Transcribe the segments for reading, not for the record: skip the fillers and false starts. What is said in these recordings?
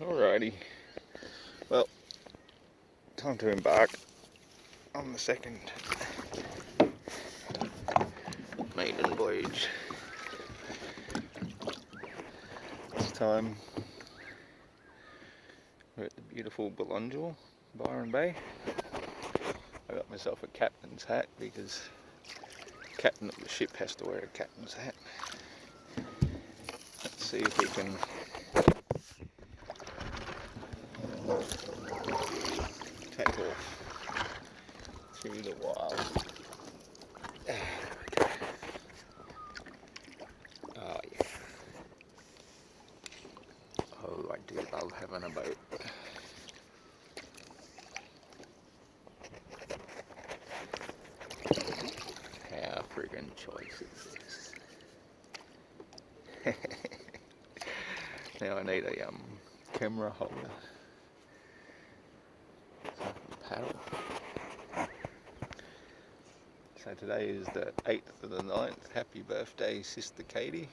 Alrighty, well, time to embark on the second maiden voyage. This time we're at the beautiful Belongil, Byron Bay. I got myself a captain's hat because the captain of the ship has to wear a captain's hat. Let's see if we can take off through the wild. Oh yeah. Oh, I do love having a boat. How friggin' choice is this? Now I need a camera holder so I can paddle. So today is the 8th of the 9th. Happy birthday, Sister Katie.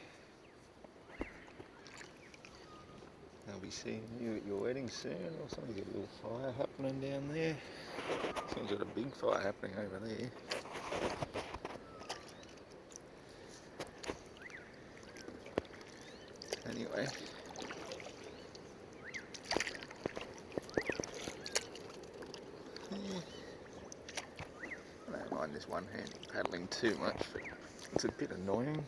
I'll be seeing you at your wedding soon. Also, get a little fire happening down there. Someone's got a big fire happening over there. Anyway. I don't mind this one-handed paddling too much, but it's a bit annoying.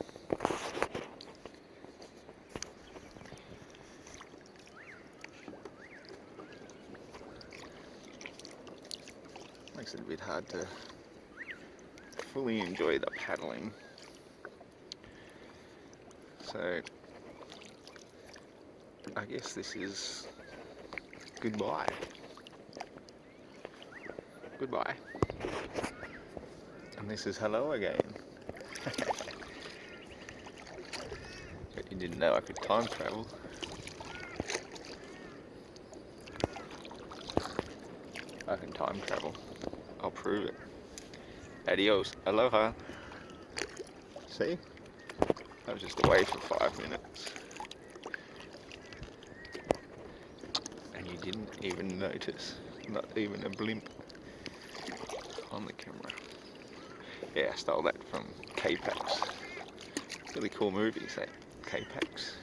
Makes it a bit hard to fully enjoy the paddling. So I guess this is goodbye. Goodbye. And this is hello again. But you didn't know I could time travel. I can time travel. I'll prove it. Adios. Aloha. See? I was just away for 5 minutes. And you didn't even notice. Not even a blimp on the camera. Yeah, I stole that from K-Pax. Really cool movies, that K-Pax.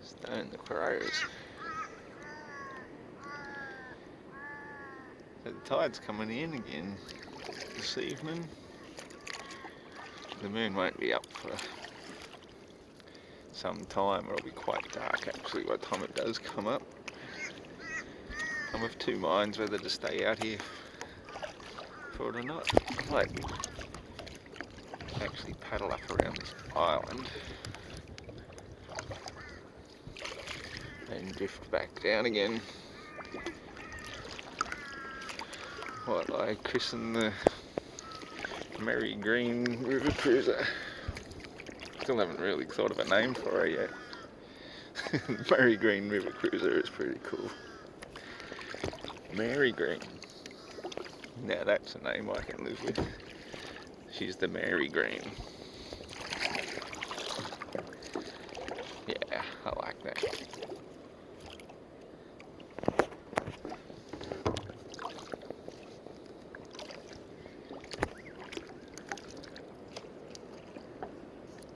Stone the Crows. So the tide's coming in again this evening. The moon won't be up for some time. It'll be quite dark actually by the time it does come up. I'm of two minds whether to stay out here for it or not. I might actually paddle up around this island and drift back down again. What I christen the Merry Green River Cruiser. Still haven't really thought of a name for her yet. Merry Green River Cruiser is pretty cool. Mary Green. Now that's a name I can live with. She's the Mary Green. Yeah, I like that.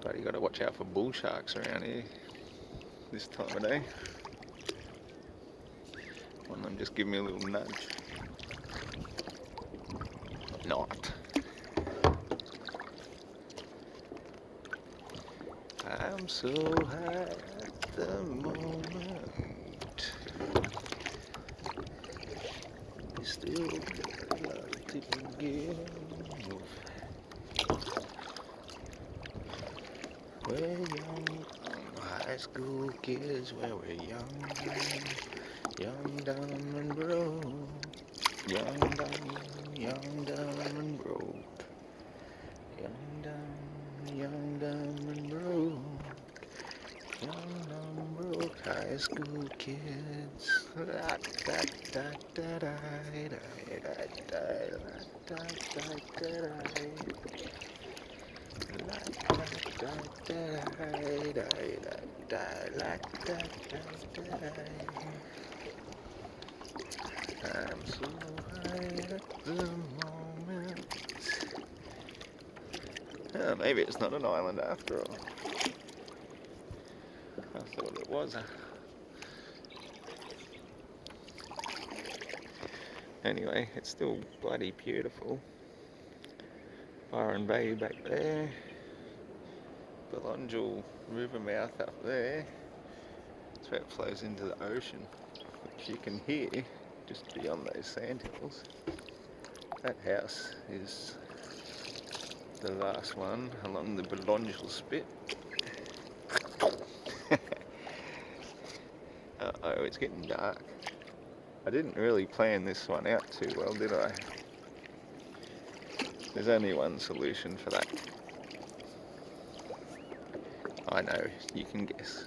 But you gotta watch out for bull sharks around here this time of day. One of them just give me a little nudge. Not. I'm so high at the moment. You still got a lot to give. We're young, high school kids where we're young, dumb and broke. Young, dumb and broke. Young, dumb and broke. Young, dumb, broke high school kids. La da da da da da da da da da da. La da da da da. Hey, day, like that, I'm so high at the moment. Oh, maybe it's not an island after all. I thought it was. Anyway, it's still bloody beautiful. Byron Bay back there. Belongil River mouth up there. That's where it flows into the ocean, which you can hear just beyond those sandhills. That house is the last one along the Belongil Spit. Uh-oh, it's getting dark. I didn't really plan this one out too well, did I? There's only one solution for that. I know, you can guess.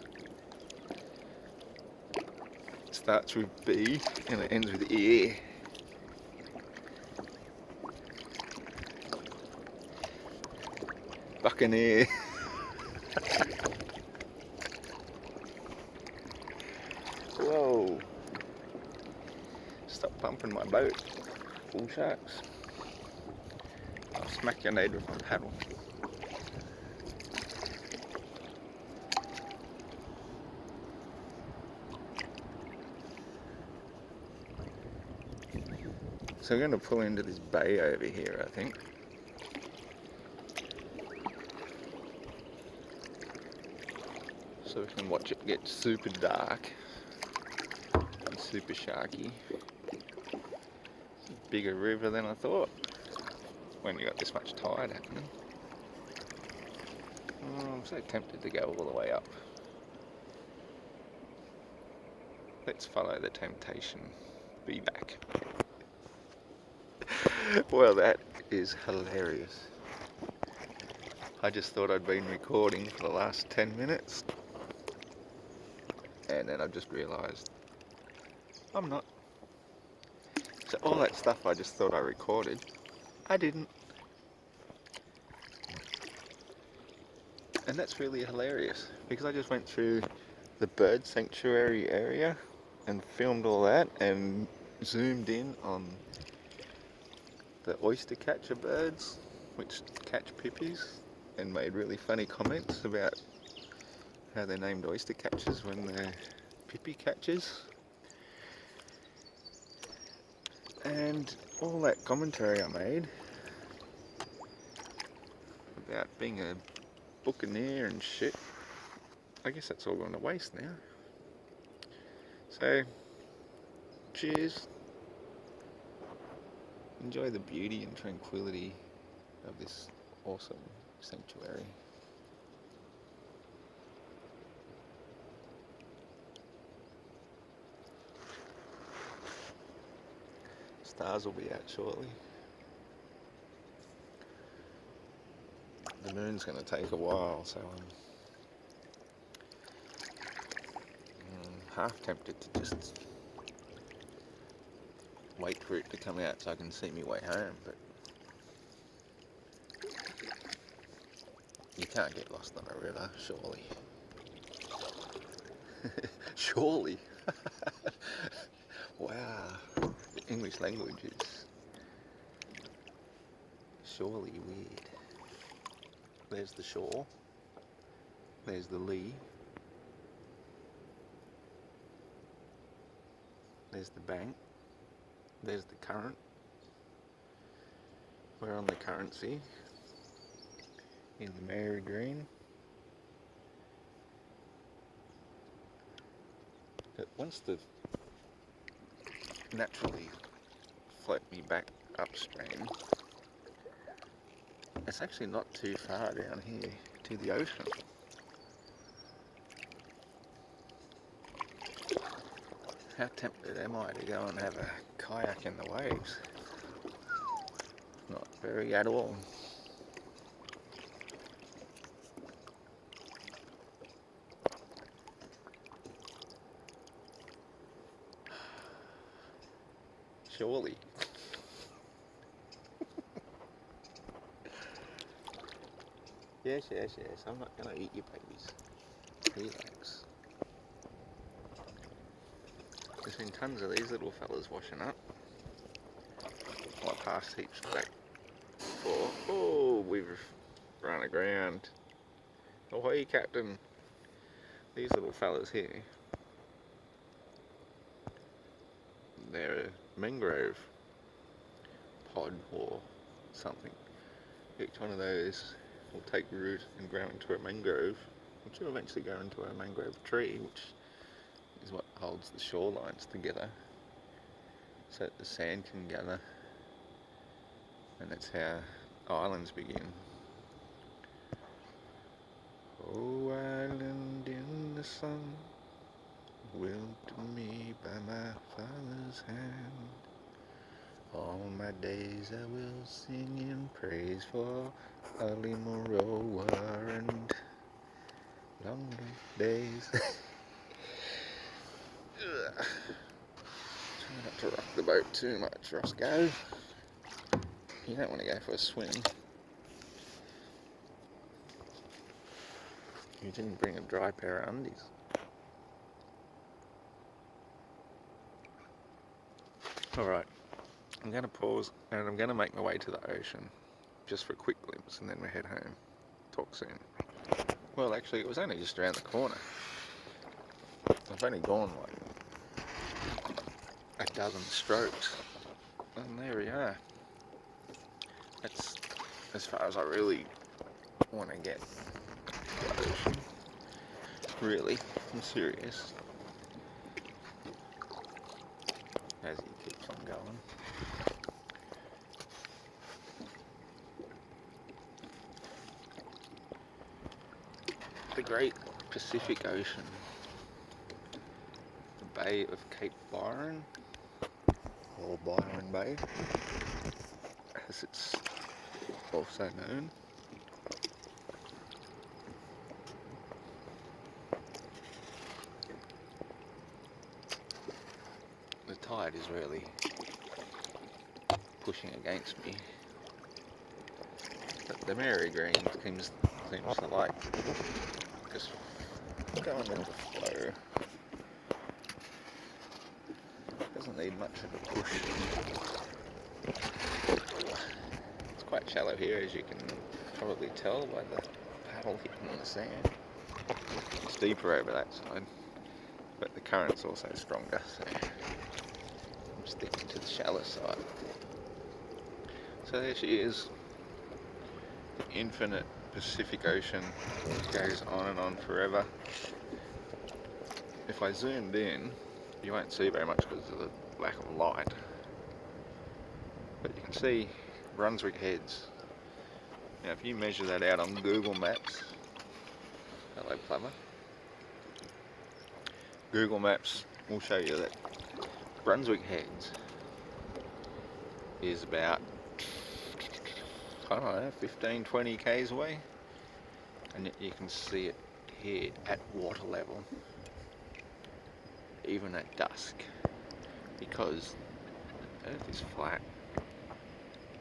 It starts with B and it ends with E. Buccaneer. Whoa. Stop pumping my boat. Full sharks. I'll smack your nade with my paddle. So we're going to pull into this bay over here, I think. So we can watch it get super dark and super sharky. It's a bigger river than I thought when you got this much tide happening. Oh, I'm so tempted to go all the way up. Let's follow the temptation. Be back. Well, that is hilarious. I just thought I'd been recording for the last 10 minutes. And then I just realised I'm not. So all that stuff I just thought I recorded, I didn't. And that's really hilarious because I just went through the bird sanctuary area and filmed all that and zoomed in on the oyster catcher birds which catch pippies and made really funny comments about how they're named oyster catchers when they're pippy catchers. And all that commentary I made about being a buccaneer and shit, I guess that's all gone to waste now. So, cheers. Enjoy the beauty and tranquility of this awesome sanctuary. Stars will be out shortly. The moon's going to take a while, so I'm half tempted to just wait for it to come out so I can see me way home, but you can't get lost on a river, surely. Surely. Wow, the English language is surely weird. There's the shore, there's the lee, there's the bank, there's the current. We're on the currency in the Mary Green. It wants to naturally float me back upstream. It's actually not too far down here to the ocean. How tempted am I to go and have a kayak in the waves? Not very at all. Surely. Yes, yes, yes. I'm not going to eat your babies. Relax. There's been tons of these little fellas washing up. I passed heaps back before. Oh, we've run aground. Ahoy, Captain. These little fellas here, they're a mangrove pod or something. Each one of those will take root and grow into a mangrove, which will eventually grow into a mangrove tree, which is what holds the shorelines together, so that the sand can gather, and that's how islands begin. Oh, island in the sun, willed to me by my father's hand. All my days I will sing in praise for early Moreau and longer days. Try not to rock the boat too much, Roscoe. You don't want to go for a swim. You didn't bring a dry pair of undies. Alright, I'm going to pause and I'm going to make my way to the ocean just for a quick glimpse and then we head home. Talk soon. Well, actually, it was only just around the corner. I've only gone like a dozen strokes. And there we are. That's as far as I really want to get to the ocean. Really, I'm serious. As he keeps on going. The Great Pacific Ocean. The Bay of Cape Byron, or Byron Bay, as it's also known. The tide is really pushing against me. But the Mary Green seems to like just going with the flow. Doesn't need much of a push. It's quite shallow here, as you can probably tell by the paddle hitting on the sand. It's deeper over that side, but the current's also stronger, so I'm sticking to the shallow side. So there she is. The infinite Pacific Ocean goes on and on forever. If I zoomed in, you won't see very much because of the lack of light. But you can see Brunswick Heads. Now if you measure that out on Google Maps, hello plumber, Google Maps will show you that Brunswick Heads is about, I don't know, 15-20 k's away, and yet you can see it here at water level, even at dusk, because Earth is flat,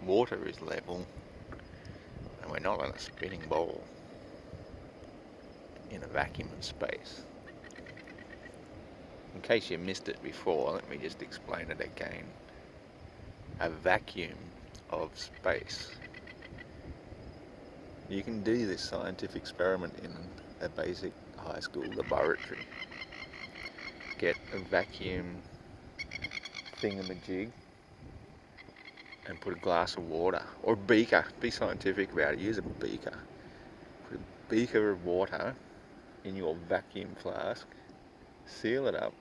water is level, and we're not on a spinning ball in a vacuum of space. In case you missed it before, let me just explain it again. A vacuum of space. You can do this scientific experiment in a basic high school laboratory. Get a vacuum thingamajig and put a glass of water, or a beaker, be scientific about it, use a beaker. Put a beaker of water in your vacuum flask, seal it up,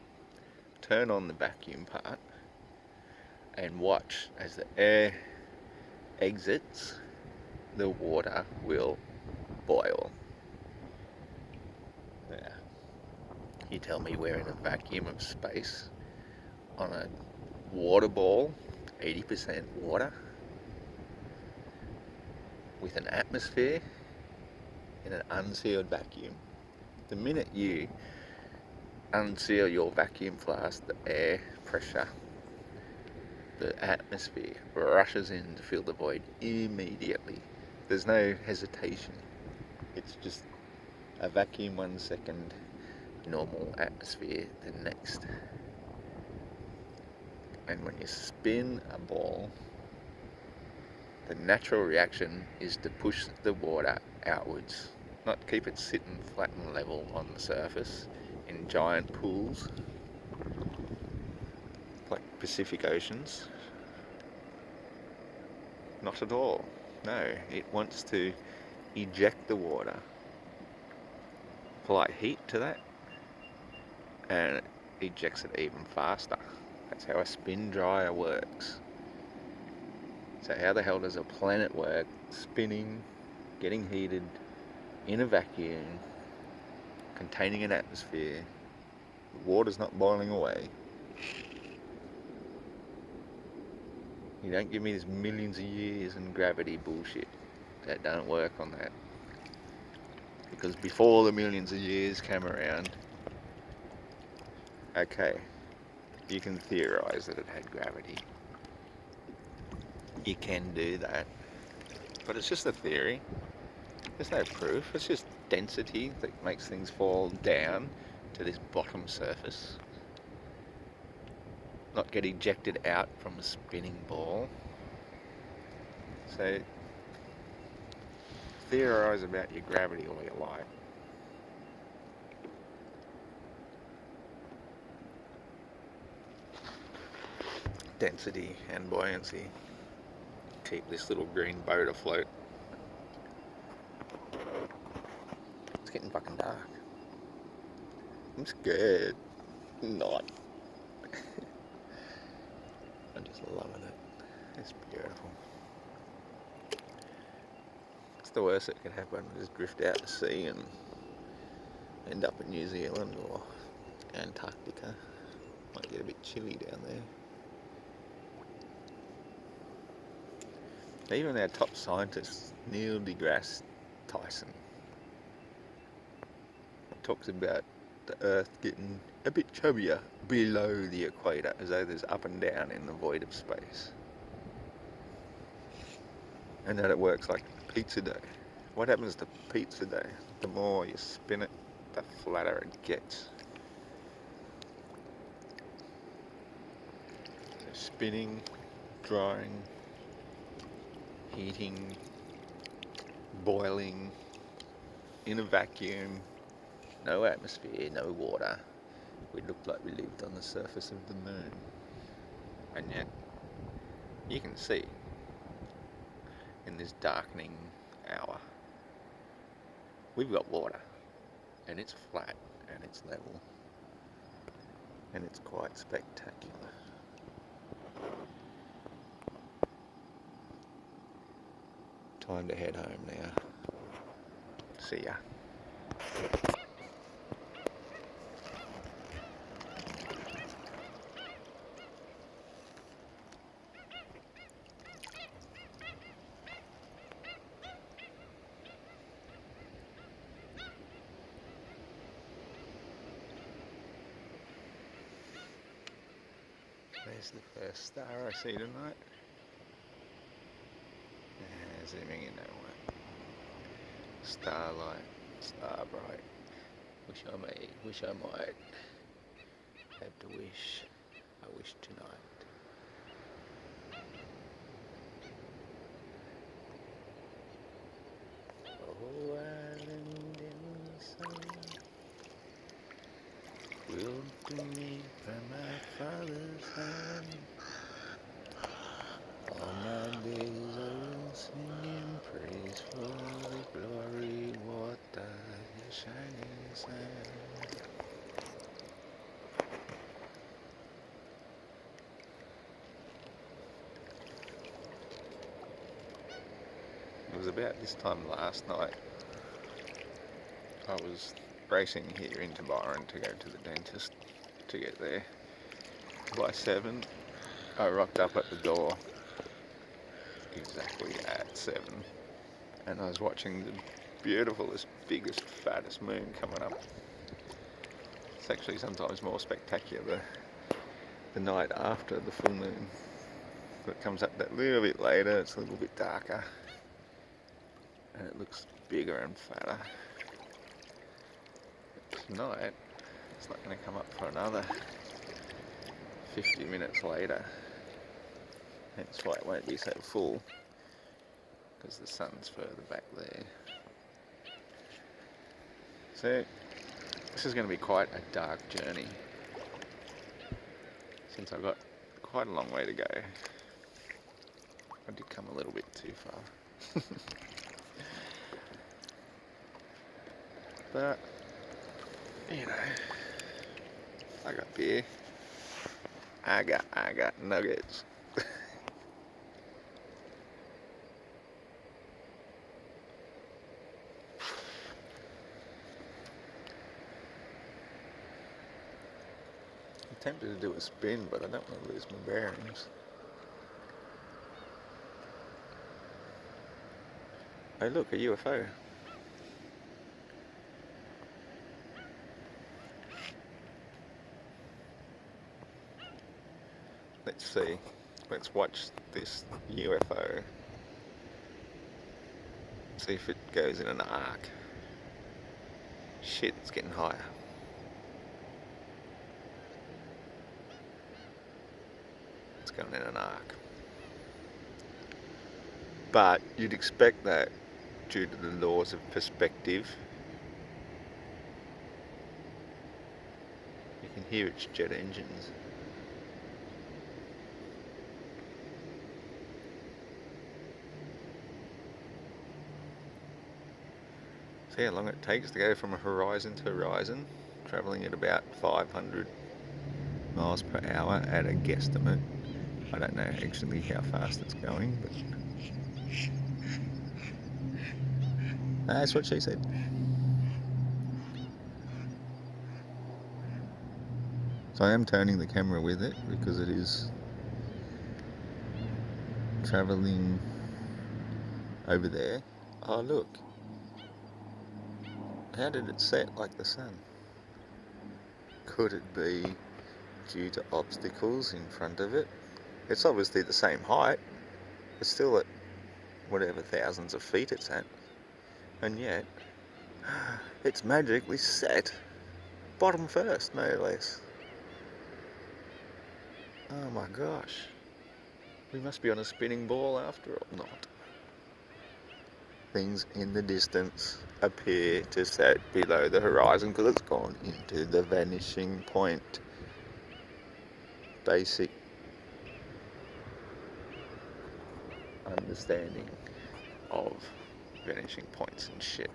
turn on the vacuum part, and watch as the air exits, the water will boil. Now, you tell me we're in a vacuum of space on a water ball, 80% water, with an atmosphere in an unsealed vacuum. The minute you unseal your vacuum flask, the air pressure, the atmosphere rushes in to fill the void immediately. There's no hesitation. It's just a vacuum 1 second, normal atmosphere the next. And when you spin a ball, the natural reaction is to push the water outwards, not keep it sitting flat and level on the surface in giant pools like Pacific Oceans. Not at all. No, it wants to eject the water, apply heat to that, and it ejects it even faster. That's how a spin dryer works. So how the hell does a planet work spinning, getting heated, in a vacuum, containing an atmosphere, the water's not boiling away? You don't give me this millions of years and gravity bullshit. That don't work on that. Because before the millions of years came around, okay, you can theorize that it had gravity. You can do that. But it's just a theory. There's no proof. It's just density that makes things fall down to this bottom surface, not get ejected out from a spinning ball. So theorize about your gravity all you like. Density and buoyancy keep this little green boat afloat. It's getting fucking dark. I'm scared. Not. I'm just loving it. It's beautiful. It's the worst that could happen. Just drift out to sea and end up in New Zealand or Antarctica. Might get a bit chilly down there. Even our top scientist, Neil deGrasse Tyson, talks about the Earth getting a bit chubbier below the equator, as though there's up and down in the void of space. And that it works like pizza dough. What happens to pizza dough? The more you spin it, the flatter it gets. So spinning, drying, heating, boiling, in a vacuum, no atmosphere, no water. We looked like we lived on the surface of the moon. And yet, you can see, in this darkening hour, we've got water, and it's flat, and it's level, and it's quite spectacular. Time to head home now. See ya. There's the first star I see tonight. Zooming in that one. Starlight, star bright. Wish I might. Had to wish. I wish tonight. Oh, island in the sun, willed to me by my father's hand. All my days I will sing in praise for the glory water, the shining sun. It was about this time last night. I was racing here into Byron to go to the dentist to get there. By 7, I rocked up at the door exactly at 7, and I was watching the beautifulest, biggest, fattest moon coming up. It's actually sometimes more spectacular the night after the full moon. It comes up that little bit later, it's a little bit darker, and it looks bigger and fatter. Tonight, it's not going to come up for another 50 minutes later. Hence why it won't be so full, because the sun's further back there. So, this is going to be quite a dark journey, since I've got quite a long way to go. I did come a little bit too far. But, you know, I got beer. I got nuggets. I'm tempted to do a spin, but I don't want to lose my bearings. Oh look, a UFO. Let's see. Let's watch this UFO. See if it goes in an arc. Shit, it's getting higher. It's going in an arc. But you'd expect that due to the laws of perspective. You can hear its jet engines. See how long it takes to go from a horizon to horizon, travelling at about 500 miles per hour at a guesstimate. I don't know actually how fast it's going, but that's what she said. So I am turning the camera with it because it is travelling over there. Oh look, how did it set like the sun? Could it be due to obstacles in front of it? It's obviously the same height. It's still at whatever thousands of feet it's at. And yet, it's magically set bottom first, no less. Oh my gosh. We must be on a spinning ball after all. Not. Things in the distance appear to set below the horizon because it's gone into the vanishing point. Basic understanding of vanishing points and shit.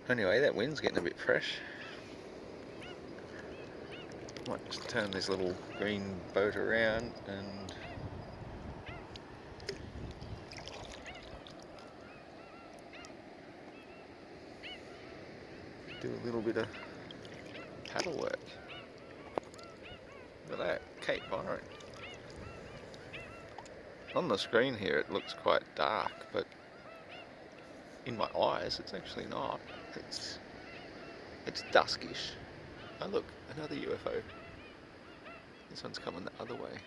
Anyway, that wind's getting a bit fresh. Might just turn this little green boat around and do a little bit of paddle work. Look at that, Cape Byron. On the screen here it looks quite dark, but in my eyes it's actually not. It's duskish. Oh look, another UFO. This one's coming the other way.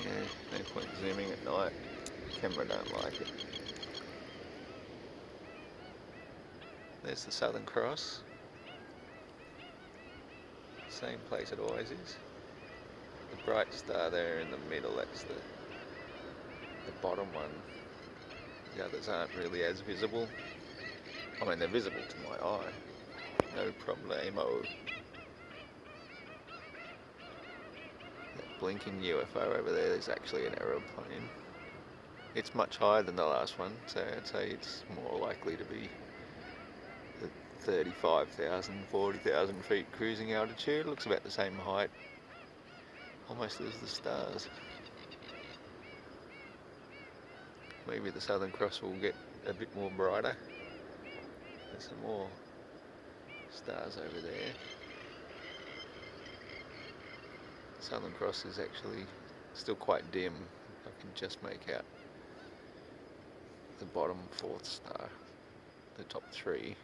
Yeah, no point zooming at night. Camera don't like it. There's the Southern Cross. Same place it always is. The bright star there in the middle, that's the bottom one. The others aren't really as visible. I mean, they're visible to my eye. No problemo. That blinking UFO over there is actually an aeroplane. It's much higher than the last one, so I'd say it's more likely to be at 35,000, 40,000 feet cruising altitude. Looks about the same height, almost as the stars. Maybe the Southern Cross will get a bit more brighter. There's some more stars over there. Southern Cross is actually still quite dim. I can just make out the bottom fourth star, the top three.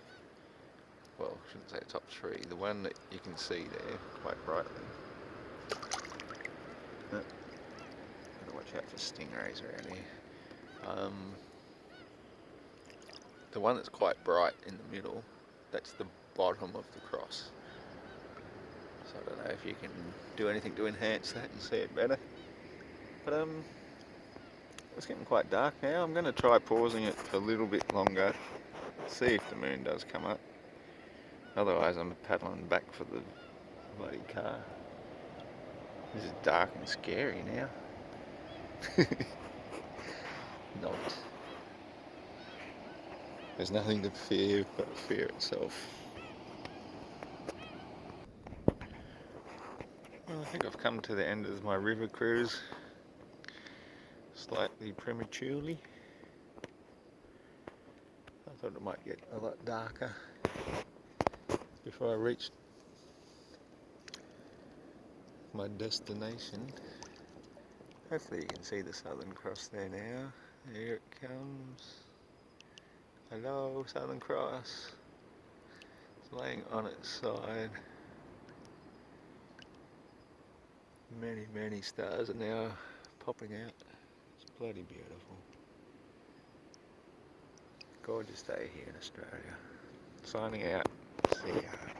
well, I shouldn't say top 3, the one that you can see there quite brightly. Gotta watch out for stingrays around here. The one that's quite bright in the middle, that's the bottom of the cross. So I don't know if you can do anything to enhance that and see it better. But it's getting quite dark now. I'm going to try pausing it for a little bit longer, see if the moon does come up. Otherwise I'm paddling back for the bloody car. This is dark and scary now. Not. There's nothing to fear but fear itself. Well, I think I've come to the end of my river cruise, slightly prematurely. I thought it might get a lot darker before I reached my destination. Hopefully you can see the Southern Cross there now. Here it comes. Hello, Southern Cross. It's laying on its side. Many, many stars are now popping out. It's bloody beautiful. Gorgeous day here in Australia. Signing out. See ya.